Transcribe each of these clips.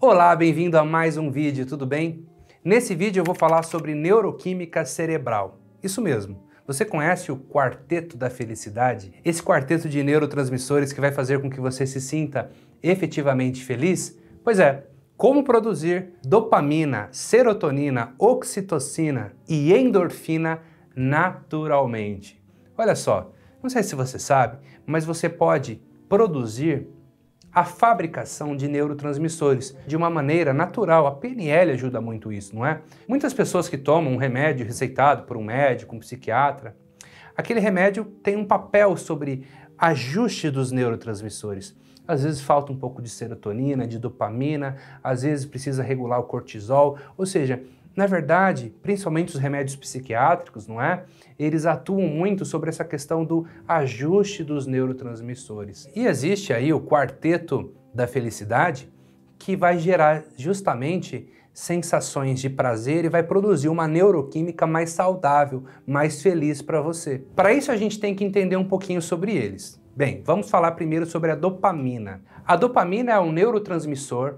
Olá, bem-vindo a mais um vídeo, tudo bem? Nesse vídeo eu vou falar sobre neuroquímica cerebral. Isso mesmo. Você conhece o quarteto da felicidade? Esse quarteto de neurotransmissores que vai fazer com que você se sinta efetivamente feliz? Pois é, como produzir dopamina, serotonina, oxitocina e endorfina naturalmente. Olha só, não sei se você sabe, mas você pode produzir a fabricação de neurotransmissores de uma maneira natural. A PNL ajuda muito isso, não é? Muitas pessoas que tomam um remédio receitado por um médico, um psiquiatra, aquele remédio tem um papel sobre ajuste dos neurotransmissores. Às vezes falta um pouco de serotonina, de dopamina, às vezes precisa regular o cortisol, ou seja, na verdade, principalmente os remédios psiquiátricos, não é? Eles atuam muito sobre essa questão do ajuste dos neurotransmissores. E existe aí o quarteto da felicidade que vai gerar justamente sensações de prazer e vai produzir uma neuroquímica mais saudável, mais feliz para você. Para isso a gente tem que entender um pouquinho sobre eles. Bem, vamos falar primeiro sobre a dopamina. A dopamina é um neurotransmissor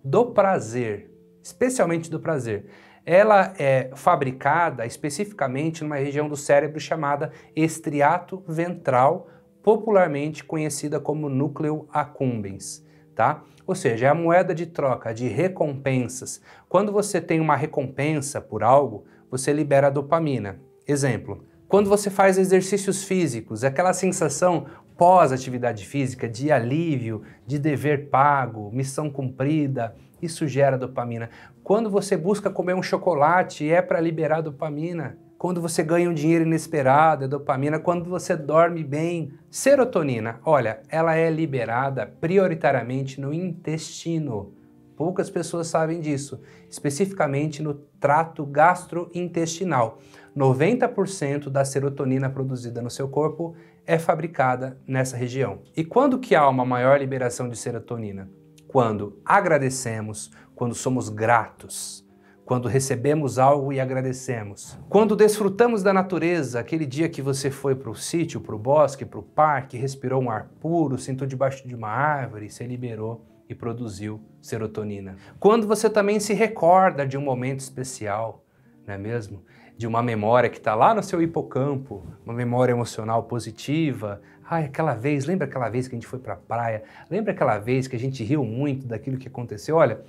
do prazer, especialmente do prazer. Ela é fabricada especificamente numa região do cérebro chamada estriato ventral, popularmente conhecida como núcleo accumbens, tá? Ou seja, é a moeda de troca de recompensas. Quando você tem uma recompensa por algo, você libera dopamina. Exemplo, quando você faz exercícios físicos, aquela sensação pós-atividade física de alívio, de dever pago, missão cumprida, isso gera dopamina. Quando você busca comer um chocolate, é para liberar dopamina. Quando você ganha um dinheiro inesperado, é dopamina. Quando você dorme bem, serotonina, olha, ela é liberada prioritariamente no intestino. Poucas pessoas sabem disso, especificamente no trato gastrointestinal. 90% da serotonina produzida no seu corpo é fabricada nessa região. E quando que há uma maior liberação de serotonina? Quando agradecemos, quando somos gratos, quando recebemos algo e agradecemos. Quando desfrutamos da natureza, aquele dia que você foi para o sítio, para o bosque, para o parque, respirou um ar puro, sentou debaixo de uma árvore, se liberou e produziu serotonina. Quando você também se recorda de um momento especial, não é mesmo? De uma memória que está lá no seu hipocampo, uma memória emocional positiva. Ai, aquela vez, lembra aquela vez que a gente foi para a praia? Lembra aquela vez que a gente riu muito daquilo que aconteceu? Olha,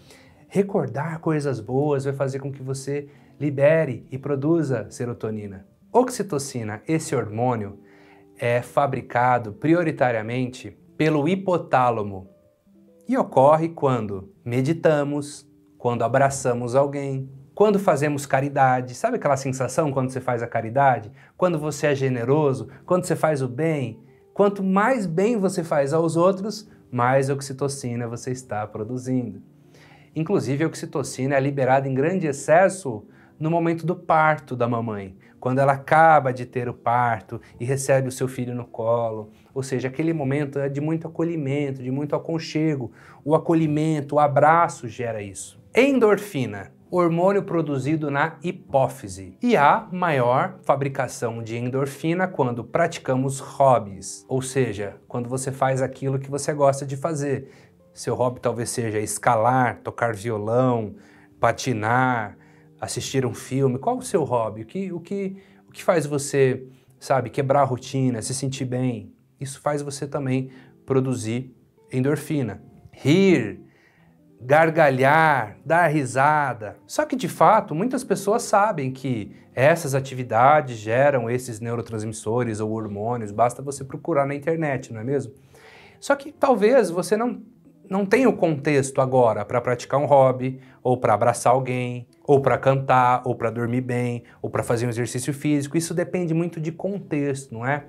recordar coisas boas vai fazer com que você libere e produza serotonina. Oxitocina, esse hormônio, é fabricado prioritariamente pelo hipotálamo e ocorre quando meditamos, quando abraçamos alguém, quando fazemos caridade. Sabe aquela sensação quando você faz a caridade? Quando você é generoso, quando você faz o bem? Quanto mais bem você faz aos outros, mais oxitocina você está produzindo. Inclusive, a oxitocina é liberada em grande excesso no momento do parto da mamãe, quando ela acaba de ter o parto e recebe o seu filho no colo. Ou seja, aquele momento é de muito acolhimento, de muito aconchego. O acolhimento, o abraço gera isso. Endorfina, hormônio produzido na hipófise. E há maior fabricação de endorfina quando praticamos hobbies, ou seja, quando você faz aquilo que você gosta de fazer. Seu hobby talvez seja escalar, tocar violão, patinar, assistir um filme. Qual o seu hobby? O que faz você, sabe, quebrar a rotina, se sentir bem? Isso faz você também produzir endorfina. Rir, gargalhar, dar risada. Só que, de fato, muitas pessoas sabem que essas atividades geram esses neurotransmissores ou hormônios, basta você procurar na internet, não é mesmo? Só que talvez você não tenha o contexto agora para praticar um hobby, ou para abraçar alguém, ou para cantar, ou para dormir bem, ou para fazer um exercício físico. Isso depende muito de contexto, não é?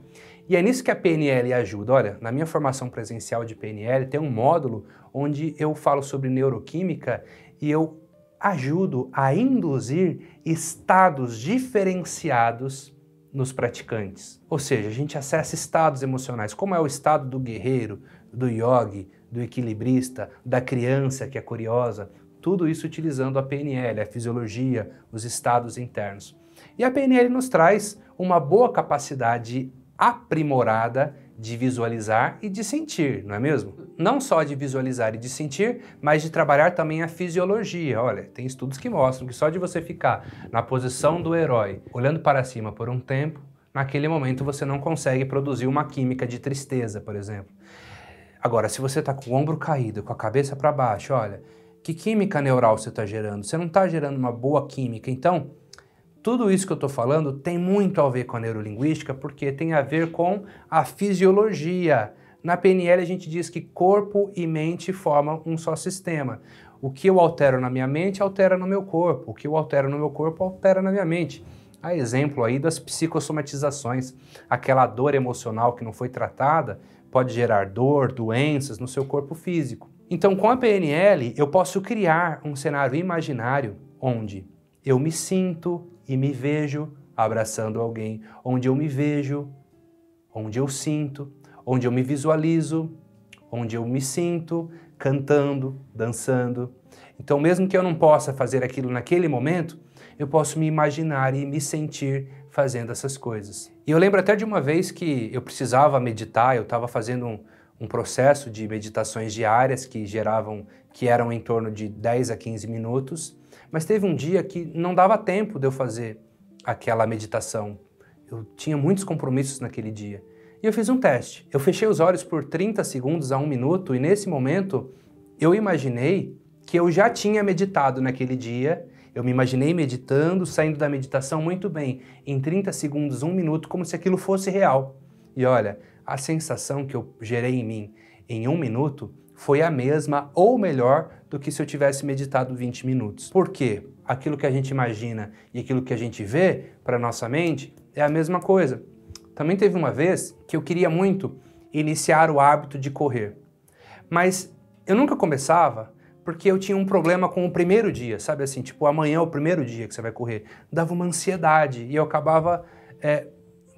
E é nisso que a PNL ajuda. Olha, na minha formação presencial de PNL tem um módulo onde eu falo sobre neuroquímica e eu ajudo a induzir estados diferenciados nos praticantes. Ou seja, a gente acessa estados emocionais, como é o estado do guerreiro, do yogi, do equilibrista, da criança que é curiosa, tudo isso utilizando a PNL, a fisiologia, os estados internos. E a PNL nos traz uma boa capacidade aprimorada de visualizar e de sentir, não é mesmo? Não só de visualizar e de sentir, mas de trabalhar também a fisiologia. Olha, tem estudos que mostram que só de você ficar na posição do herói, olhando para cima por um tempo, naquele momento você não consegue produzir uma química de tristeza, por exemplo. Agora, se você está com o ombro caído, com a cabeça para baixo, olha, que química neural você está gerando? Você não está gerando uma boa química. Então, tudo isso que eu estou falando tem muito a ver com a neurolinguística, porque tem a ver com a fisiologia. Na PNL a gente diz que corpo e mente formam um só sistema. O que eu altero na minha mente, altera no meu corpo. O que eu altero no meu corpo, altera na minha mente. Há exemplo aí das psicossomatizações. Aquela dor emocional que não foi tratada pode gerar dor, doenças no seu corpo físico. Então, com a PNL, eu posso criar um cenário imaginário onde eu me sinto e me vejo abraçando alguém, onde eu me vejo, onde eu sinto, onde eu me visualizo, onde eu me sinto cantando, dançando. Então, mesmo que eu não possa fazer aquilo naquele momento, eu posso me imaginar e me sentir fazendo essas coisas. E eu lembro até de uma vez que eu precisava meditar, eu estava fazendo um processo de meditações diárias que eram em torno de 10 a 15 minutos, mas teve um dia que não dava tempo de eu fazer aquela meditação. Eu tinha muitos compromissos naquele dia. E eu fiz um teste. Eu fechei os olhos por 30 segundos a 1 minuto e nesse momento eu imaginei que eu já tinha meditado naquele dia. Eu me imaginei meditando, saindo da meditação muito bem, em 30 segundos, 1 minuto, como se aquilo fosse real. E olha, a sensação que eu gerei em mim em 1 minuto foi a mesma ou melhor do que se eu tivesse meditado 20 minutos. Por quê? Aquilo que a gente imagina e aquilo que a gente vê para nossa mente é a mesma coisa. Também teve uma vez que eu queria muito iniciar o hábito de correr, mas eu nunca começava porque eu tinha um problema com o primeiro dia, sabe assim, tipo, amanhã é o primeiro dia que você vai correr. Dava uma ansiedade e eu acabava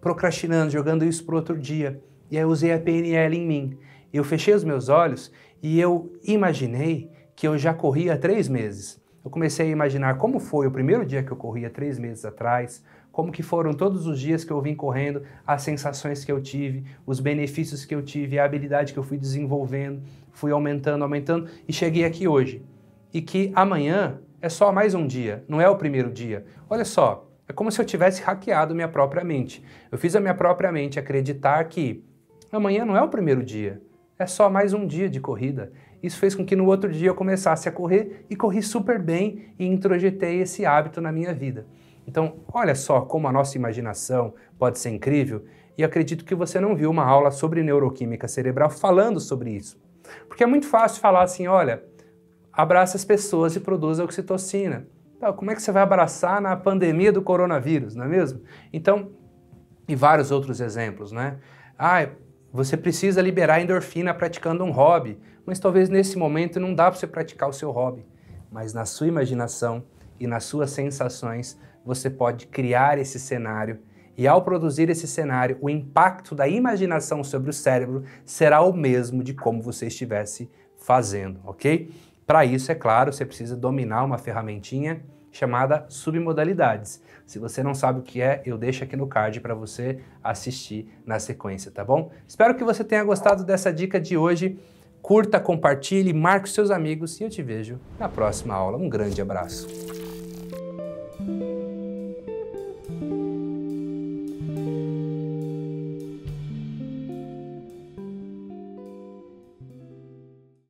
procrastinando, jogando isso para outro dia. E aí eu usei a PNL em mim. Eu fechei os meus olhos e eu imaginei que eu já corria há 3 meses. Eu comecei a imaginar como foi o primeiro dia que eu corria 3 meses atrás, como que foram todos os dias que eu vim correndo, as sensações que eu tive, os benefícios que eu tive, a habilidade que eu fui desenvolvendo, fui aumentando e cheguei aqui hoje. E que amanhã é só mais um dia, não é o primeiro dia. Olha só, é como se eu tivesse hackeado minha própria mente. Eu fiz a minha própria mente acreditar que amanhã não é o primeiro dia, é só mais um dia de corrida. Isso fez com que no outro dia eu começasse a correr e corri super bem e introjetei esse hábito na minha vida. Então, olha só como a nossa imaginação pode ser incrível e acredito que você não viu uma aula sobre neuroquímica cerebral falando sobre isso. Porque é muito fácil falar assim, olha, abraça as pessoas e produza oxitocina. Então, como é que você vai abraçar na pandemia do coronavírus, não é mesmo? Então, e vários outros exemplos, né? Você precisa liberar endorfina praticando um hobby, mas talvez nesse momento não dá para você praticar o seu hobby. Mas na sua imaginação e nas suas sensações, você pode criar esse cenário e ao produzir esse cenário, o impacto da imaginação sobre o cérebro será o mesmo de como você estivesse fazendo, ok? Para isso, é claro, você precisa dominar uma ferramentinha chamada submodalidades. Se você não sabe o que é, eu deixo aqui no card para você assistir na sequência, tá bom? Espero que você tenha gostado dessa dica de hoje. Curta, compartilhe, marque os seus amigos e eu te vejo na próxima aula. Um grande abraço.